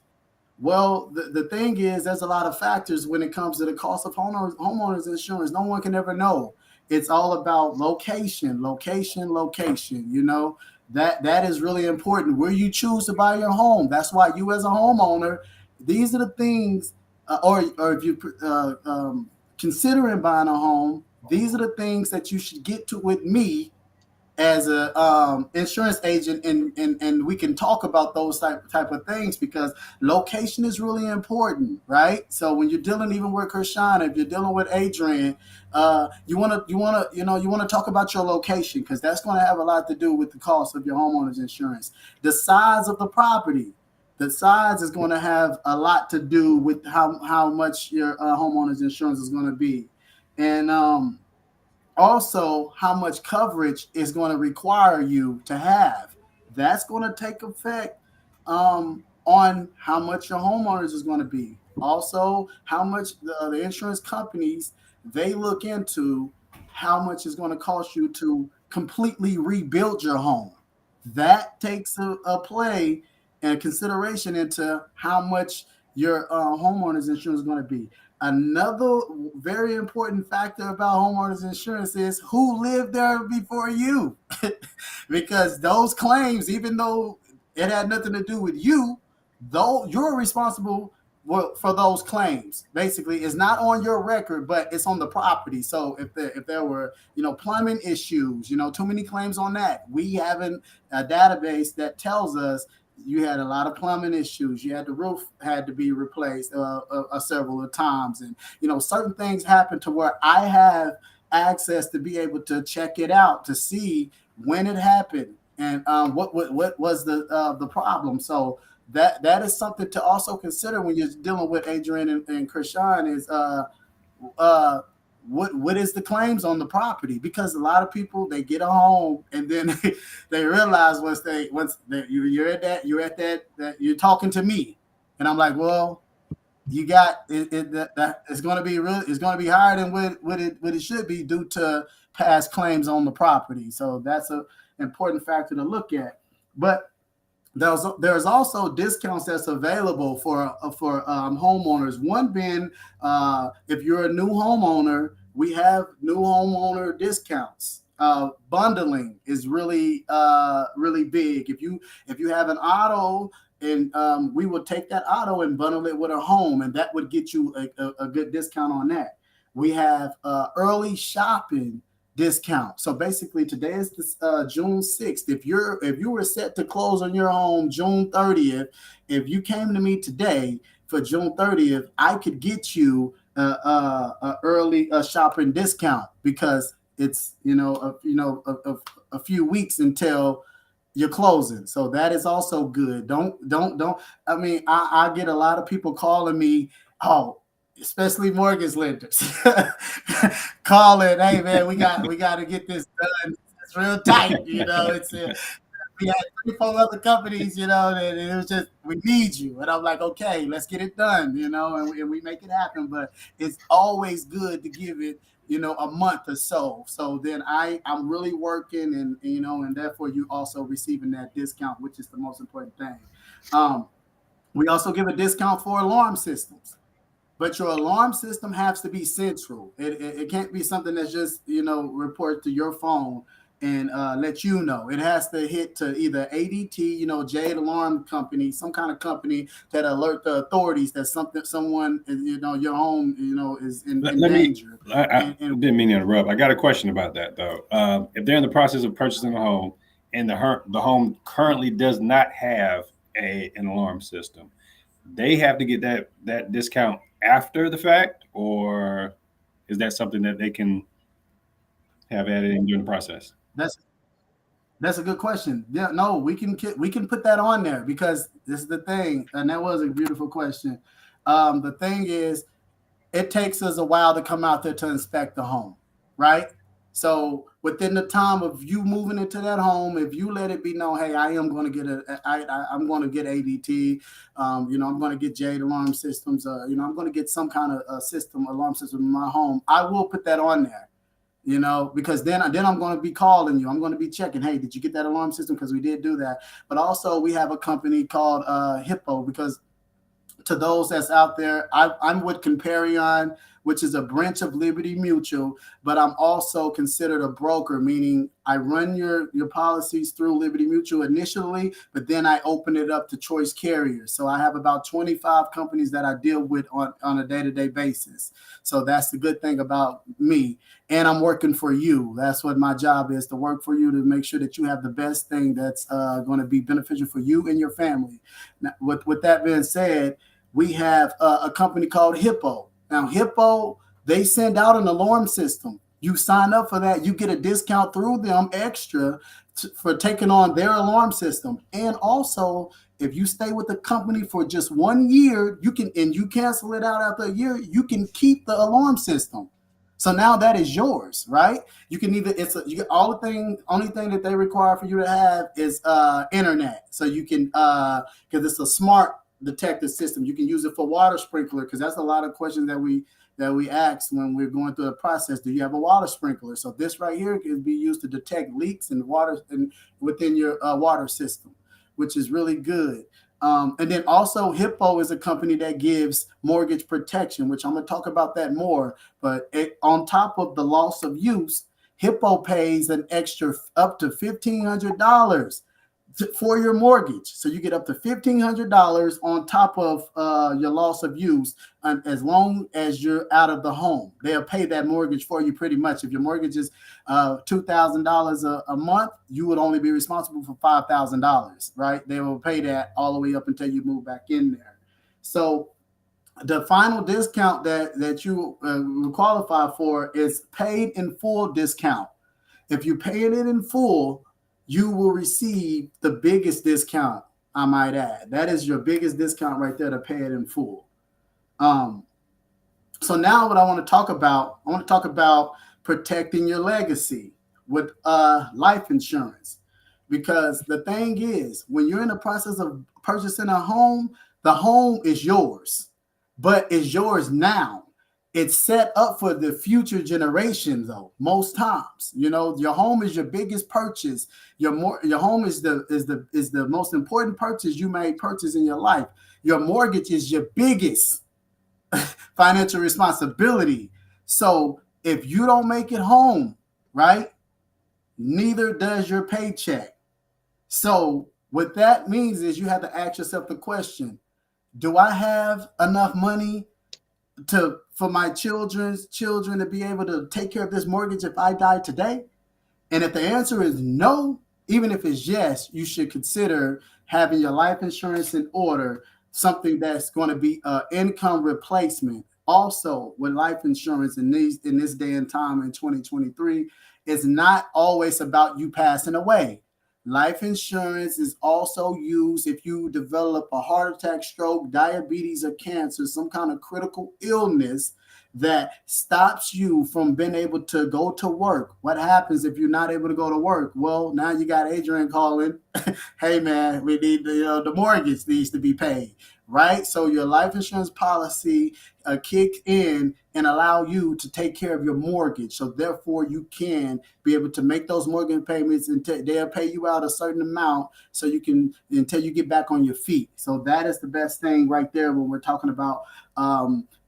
Well, the thing is, there's a lot of factors when it comes to the cost of homeowners insurance. No one can ever know. It's all about location. That is really important. Where you choose to buy your home. That's why you, as a homeowner, these are the things, or if you considering buying a home, these are the things that you should get to with me as a insurance agent, and we can talk about those type of things, because location is really important, right? So when you're dealing even with Kershana, if you're dealing with Adrian, you want to talk about your location, because that's going to have a lot to do with the cost of your homeowner's insurance. The size of the property, the size is going to have a lot to do with how much your homeowner's insurance is going to be, and also how much coverage is going to require you to have. That's going to take effect on how much your homeowners is going to be. Also, how much the insurance companies, they look into how much it's going to cost you to completely rebuild your home. That takes a play and consideration into how much your homeowners insurance is going to be. Another very important factor about homeowners insurance is who lived there before you. Because those claims, even though it had nothing to do with you, though you're responsible for those claims. Basically, it's not on your record, but it's on the property. So if there were plumbing issues, too many claims on that, we have a database that tells us you had a lot of plumbing issues. You had the roof had to be replaced several of times, and certain things happen to where I have access to be able to check it out to see when it happened and what was the problem. So that is something to also consider when you're dealing with Adrian and Krishan is uh, what is the claims on the property, because a lot of people, they get a home and then they realize you're at that you're talking to me, and I'm like, well, you got that it's going to be higher than what it should be due to past claims on the property. So that's an important factor to look at. But there's also discounts that's available for homeowners. One being, if you're a new homeowner, we have new homeowner discounts. Bundling is really big. If you have an auto, and we will take that auto and bundle it with a home, and that would get you a good discount on that. We have early shopping discount. So basically, today is June 6th. If you were set to close on your home June 30th, if you came to me today for June 30th, I could get you a early shopping discount, because it's a few weeks until you're closing. So that is also good. Don't. I mean, I get a lot of people calling me, especially mortgage lenders, calling, hey man, we got to get this done. It's real tight, It's we had 3-4 other companies, and it was just, we need you, and I'm like, okay, let's get it done, and we make it happen. But it's always good to give it, a month or so. So then I'm really working, and therefore you also receiving that discount, which is the most important thing. We also give a discount for alarm systems. But your alarm system has to be central. It can't be something that's just, report to your phone and let you know. It has to hit to either ADT, Jade Alarm Company, some kind of company that alert the authorities that someone, your home, is in danger.
I didn't mean to interrupt. I got a question about that, though. If they're in the process of purchasing a home and the home currently does not have an alarm system, they have to get that discount after the fact, or is that something that they can have added in during the process?
That's a good question. Yeah, no, we can put that on there, because this is the thing, and that was a beautiful question. The thing is, it takes us a while to come out there to inspect the home, right? So within the time of you moving into that home, if you let it be known, hey, I am going to get I'm going to get ADT, I'm going to get Jade Alarm Systems, I'm going to get some kind of alarm system in my home, I will put that on there, because then I'm going to be calling you. I'm going to be checking, hey, did you get that alarm system? Because we did do that. But also we have a company called Hippo, because to those that's out there, I'm with Comparion, which is a branch of Liberty Mutual, but I'm also considered a broker, meaning I run your policies through Liberty Mutual initially, but then I open it up to choice carriers. So I have about 25 companies that I deal with on a day-to-day basis. So that's the good thing about me. And I'm working for you. That's what my job is, to work for you, to make sure that you have the best thing that's going to be beneficial for you and your family. Now, with that being said, we have a company called Hippo. Now, Hippo, they send out an alarm system. You sign up for that, you get a discount through them extra for taking on their alarm system. And also, if you stay with the company for just 1 year, you cancel it out after a year, you can keep the alarm system. So now that is yours, right? You can only thing that they require for you to have is internet. So you can, because it's a smart detector system. You can use it for water sprinkler, because that's a lot of questions that we ask when we're going through the process. Do you have a water sprinkler? So this right here can be used to detect leaks in water and within your water system, which is really good. And then also Hippo is a company that gives mortgage protection, which I'm going to talk about that more. But on top of the loss of use, Hippo pays an extra up to $1,500 for your mortgage. So you get up to $1,500 on top of your loss of use, as long as you're out of the home. They'll pay that mortgage for you pretty much. If your mortgage is $2,000 a month, you would only be responsible for $5,000, right? They will pay that all the way up until you move back in there. So the final discount that you will qualify for is paid in full discount. If you pay it in full, you will receive the biggest discount, I might add. That is your biggest discount right there, to pay it in full. So now what I want to talk about protecting your legacy with life insurance. Because the thing is, when you're in the process of purchasing a home, the home is yours, but it's yours now. It's set up for the future generations, though. Most times, your home is your biggest purchase. Your home is the most important purchase you may purchase in your life. Your mortgage is your biggest financial responsibility. So if you don't make it home, right, neither does your paycheck. So what that means is you have to ask yourself the question: do I have enough money for my children's children to be able to take care of this mortgage if I die today? And if the answer is no, even if it's yes, you should consider having your life insurance in order, something that's going to be an income replacement. Also, with life insurance in this day and time in 2023, it's not always about you passing away. Life insurance is also used if you develop a heart attack, stroke, diabetes, or cancer, some kind of critical illness that stops you from being able to go to work. What happens if you're not able to go to work? Well, now you got Adrian calling, hey man, we need the mortgage needs to be paid, right? So your life insurance policy kick in and allow you to take care of your mortgage. So therefore you can be able to make those mortgage payments, and they'll pay you out a certain amount so you can, until you get back on your feet. So that is the best thing right there when we're talking about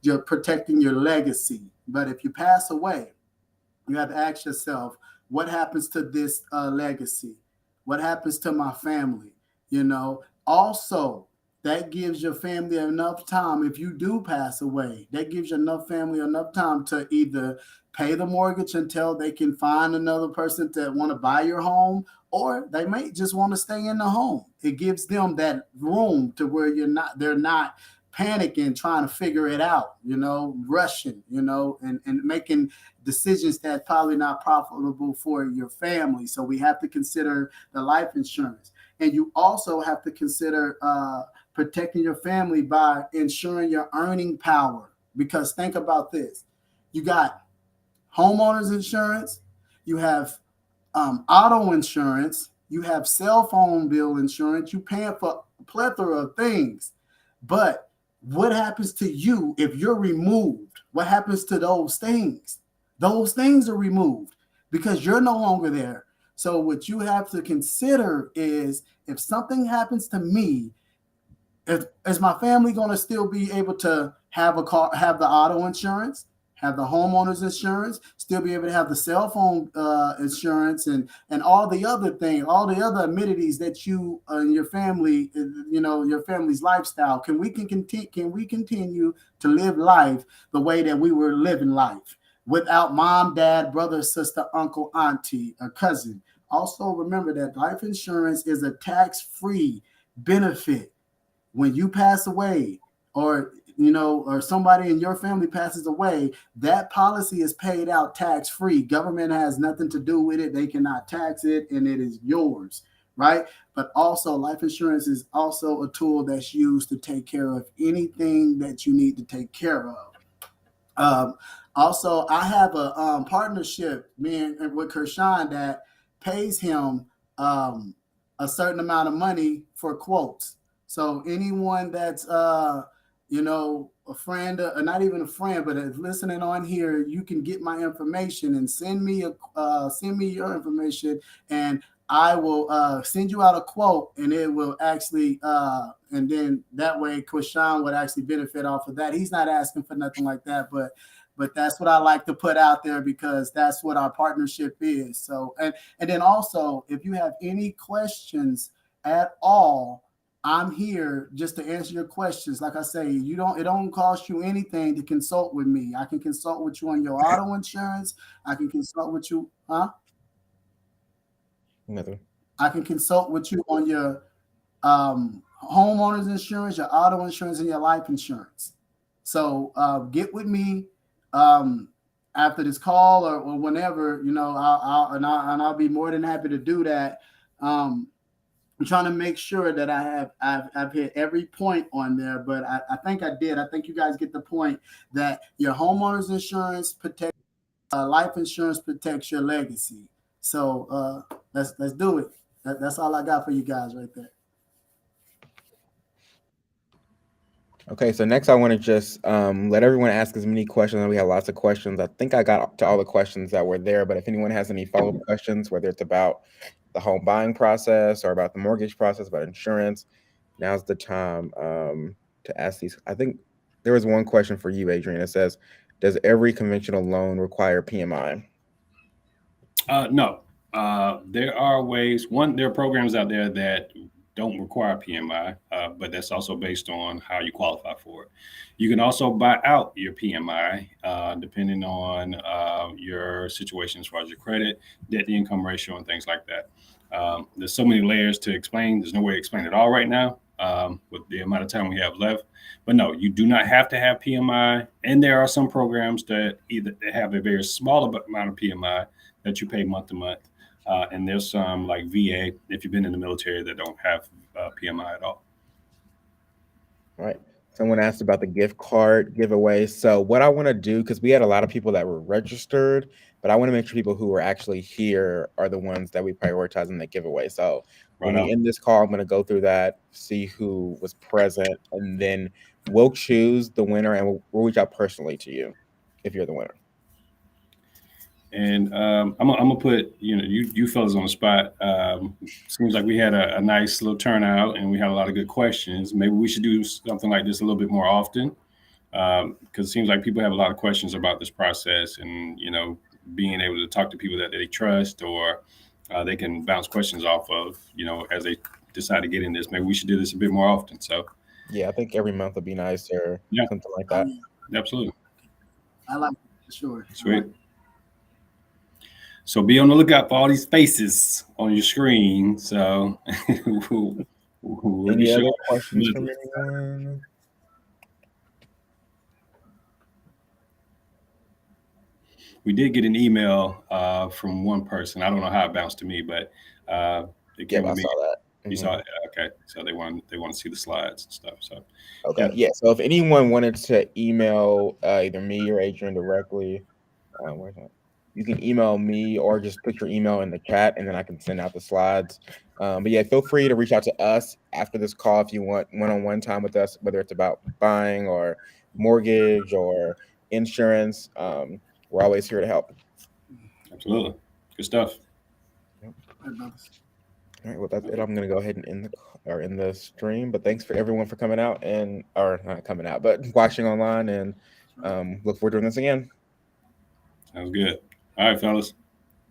you're protecting your legacy. But if you pass away, you have to ask yourself, what happens to this legacy? What happens to my family? Also, that gives your family enough time. If you do pass away, that gives your family enough time to either pay the mortgage until they can find another person to want to buy your home, or they may just want to stay in the home. It gives them that room to where they're not panicking, trying to figure it out, rushing, and making decisions that's probably not profitable for your family. So we have to consider the life insurance. And you also have to consider protecting your family by ensuring your earning power. Because think about this. You got homeowners insurance, you have auto insurance, you have cell phone bill insurance, you're paying for a plethora of things. But what happens to you if you're removed? What happens to those things? Those things are removed because you're no longer there. So what you have to consider is, if something happens to me, is my family going to still be able to have a car, have the auto insurance, have the homeowners insurance, still be able to have the cell phone insurance, and all the other things, all the other amenities that you and your family, your family's lifestyle? Can we continue to live life the way that we were living life, without mom, dad, brother, sister, uncle, auntie, or cousin? Also remember that life insurance is a tax-free benefit. When you pass away, or somebody in your family passes away, that policy is paid out tax-free. Government has nothing to do with it. They cannot tax it, and it is yours, right? But also, life insurance is also a tool that's used to take care of anything that you need to take care of. Also, I have a partnership, with Kershawn, that pays him a certain amount of money for quotes. So anyone that's a friend, or not even a friend, but is listening on here, you can get my information and send me your information, and I will send you out a quote, and it will actually, and then that way, Krishan would actually benefit off of that. He's not asking for nothing like that, but that's what I like to put out there because that's what our partnership is. So, and then also, if you have any questions at all, I'm here just to answer your questions. Like I say, it don't cost you anything to consult with me. I can consult with you on your auto insurance. I can consult with you, huh?
Nothing.
I can consult with you on your homeowners insurance, your auto insurance, and your life insurance. So get with me after this call or whenever, I'll be more than happy to do that. I'm trying to make sure that I've hit every point on there, but I think I did. I think you guys get the point that your homeowners insurance protects, life insurance protects your legacy. So let's do it. That's all I got for you guys right there.
Okay, so next I want to just let everyone ask as many questions. We have lots of questions. I think I got to all the questions that were there, but if anyone has any follow-up questions, whether it's about the home buying process or about the mortgage process, about insurance, now's the time to ask these. I think there was one question for you, Adrian. It says, does every conventional loan require PMI?
No. There are ways. One, there are programs out there that don't require PMI, but that's also based on how you qualify for it. You can also buy out your PMI depending on your situation as far as your credit, debt to income ratio, and things like that. There's so many layers to explain. There's no way to explain it all right now with the amount of time we have left. But no, you do not have to have PMI. And there are some programs that either have a very small amount of PMI that you pay month to month. And there's some like VA, if you've been in the military, that don't have PMI at all.
All right. Someone asked about the gift card giveaway. So what I want to do, because we had a lot of people that were registered, but I want to make sure people who are actually here are the ones that we prioritize in the giveaway. So when we end this call, I'm going to go through that, see who was present, and then we'll choose the winner and we'll reach out personally to you if you're the winner.
And I'm gonna put you fellas on the spot. Seems like we had a nice little turnout and we had a lot of good questions. Maybe we should do something like this a little bit more often because it seems like people have a lot of questions about this process and being able to talk to people that they trust or they can bounce questions off of as they decide to get in this. Maybe we should do this a bit more often. So
yeah, I think every month would be nice or something like that.
Absolutely.
I like it, sure.
Sweet. So be on the lookout for all these faces on your screen. So
any other questions from anyone?
We did get an email from one person. I don't know how it bounced to me, but it came to me.
I saw that.
You saw it? Okay. So they want to see the slides and stuff. So
okay. Yeah. So if anyone wanted to email either me or Adrian directly, where's that? You can email me or just put your email in the chat and then I can send out the slides. But yeah, feel free to reach out to us after this call if you want one-on-one time with us, whether it's about buying or mortgage or insurance. We're always here to help.
Absolutely. Good stuff.
Yep. All right, well, that's it. I'm going to go ahead and end the stream. But thanks for everyone for coming out or not coming out, but watching online and look forward to doing this again.
Sounds good. All right, fellas.